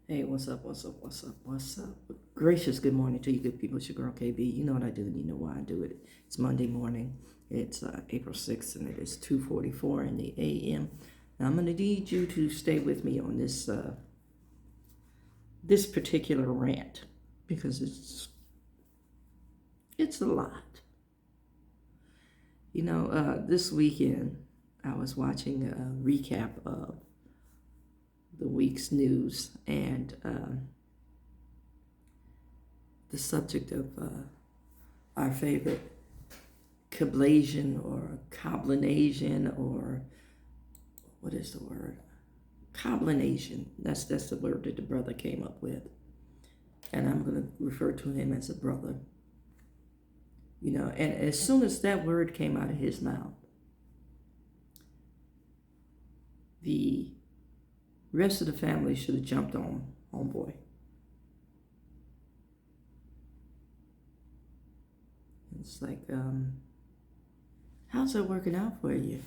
Hey, what's up? What's up? What's up? What's up? Gracious good morning to you, good people. It's your girl KB. You know what I do, and you know why I do it. It's Monday morning. It's April 6th, and it is 2:44 in the a.m. Now I'm gonna need you to stay with me on this particular rant because it's a lot. This weekend I was watching a recap of the week's news, and the subject of our favorite Kablasian or Coblinasian, or what is the word? Coblinasian. That's the word that the brother came up with. And I'm going to refer to him as a brother. And as soon as that word came out of his mouth, the rest of the family should have jumped on homeboy. It's like, how's that working out for you?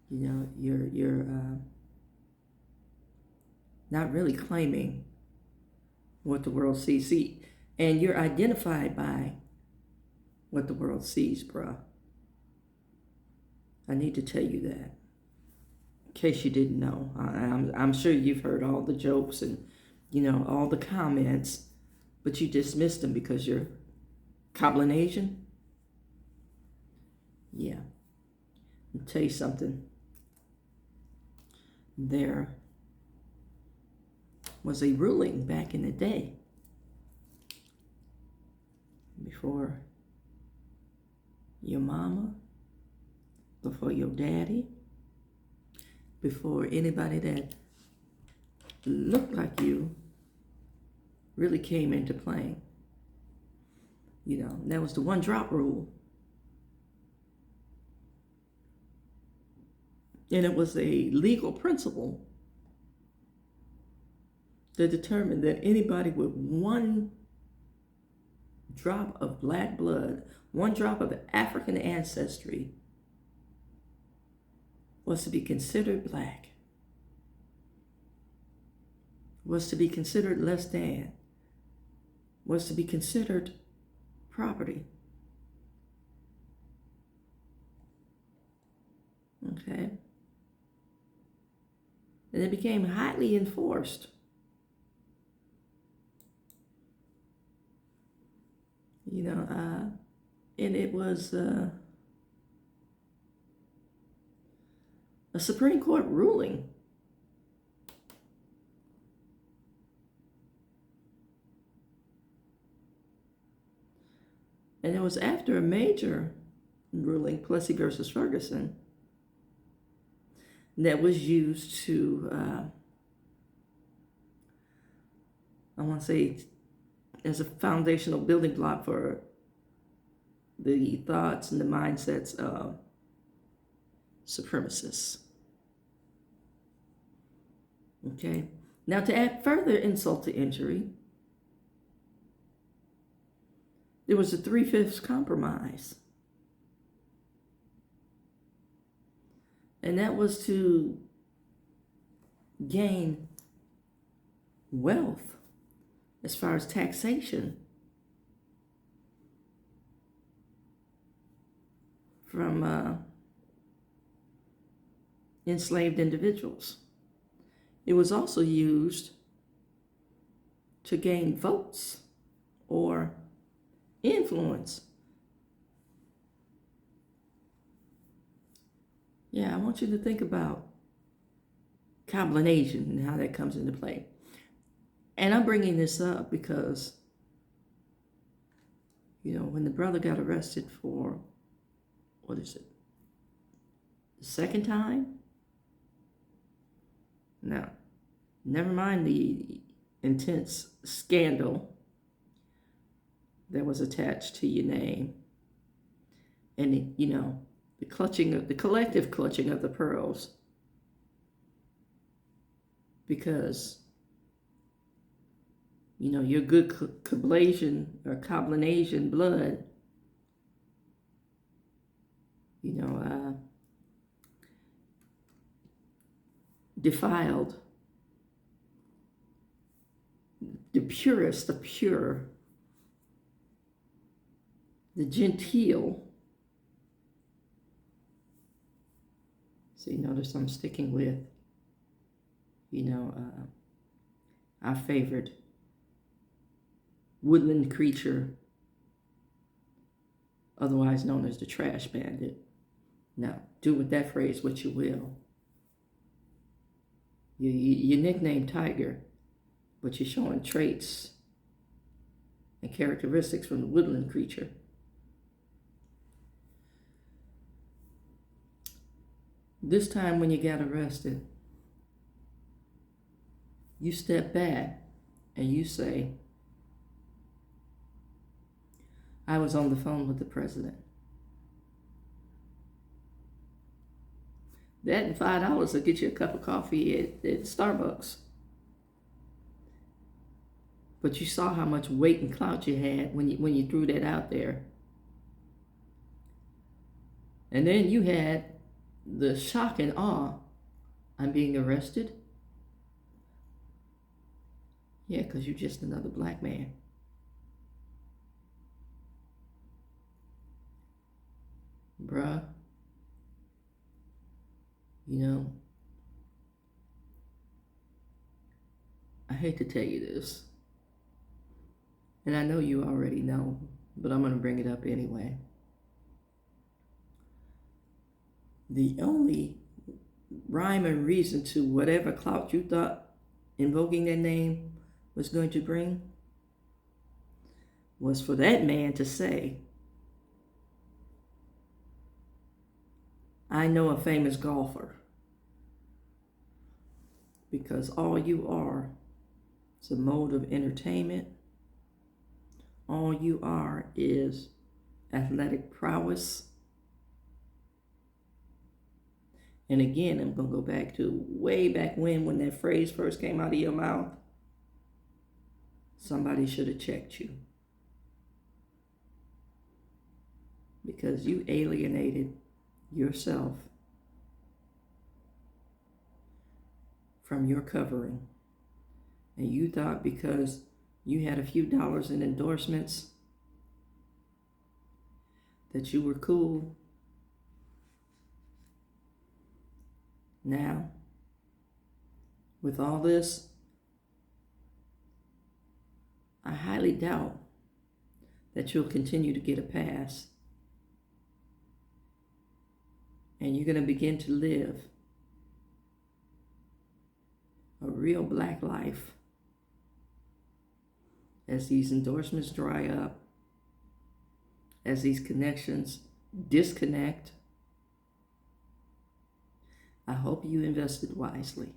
You're not really claiming what the world sees. See, and you're identified by what the world sees, bruh. I need to tell you that, in case you didn't know. I'm sure you've heard all the jokes and, all the comments, but you dismissed them because you're Coblinasian. Yeah. I'll tell you something. There was a ruling back in the day, before your mama, before your daddy, before anybody that looked like you really came into playing. That was the one drop rule. And it was a legal principle that determined that anybody with one drop of black blood, one drop of African ancestry, was to be considered black, was to be considered less than, was to be considered property. Okay? And it became highly enforced. And it was a Supreme Court ruling. And it was after a major ruling, Plessy versus Ferguson, that was used to, I want to say, as a foundational building block for the thoughts and the mindsets of supremacists. Okay? Now, to add further insult to injury, there was a 3/5 compromise. And that was to gain wealth as far as taxation from enslaved individuals. It was also used to gain votes or influence. Yeah, I want you to think about Coblinasian and how that comes into play. And I'm bringing this up because, when the brother got arrested for, what is it, the second time? Now, never mind the intense scandal that was attached to your name, and the collective clutching of the pearls, because your good Kablasian or Coblinasian blood, defiled the purest, the pure, the genteel. See, notice I'm sticking with, our favorite woodland creature, otherwise known as the trash bandit. Now, do with that phrase what you will. You nicknamed Tiger, but you're showing traits and characteristics from the woodland creature. This time when you got arrested, you step back and you say, I was on the phone with the president. That and $5 will get you a cup of coffee at Starbucks. But you saw how much weight and clout you had when you threw that out there. And then you had the shock and awe. I'm being arrested? Yeah, because you're just another black man. Bruh, I hate to tell you this, and I know you already know, but I'm going to bring it up anyway. The only rhyme and reason to whatever clout you thought invoking that name was going to bring was for that man to say, I know a famous golfer. Because all you are is a mode of entertainment. All you are is athletic prowess. And again, I'm going to go back to way back when that phrase first came out of your mouth. Somebody should have checked you. Because you alienated yourself from your covering. And you thought because you had a few dollars in endorsements that you were cool. Now, with all this, I highly doubt that you'll continue to get a pass. And you're going to begin to live a real black life as these endorsements dry up, as these connections disconnect. I hope you invested wisely.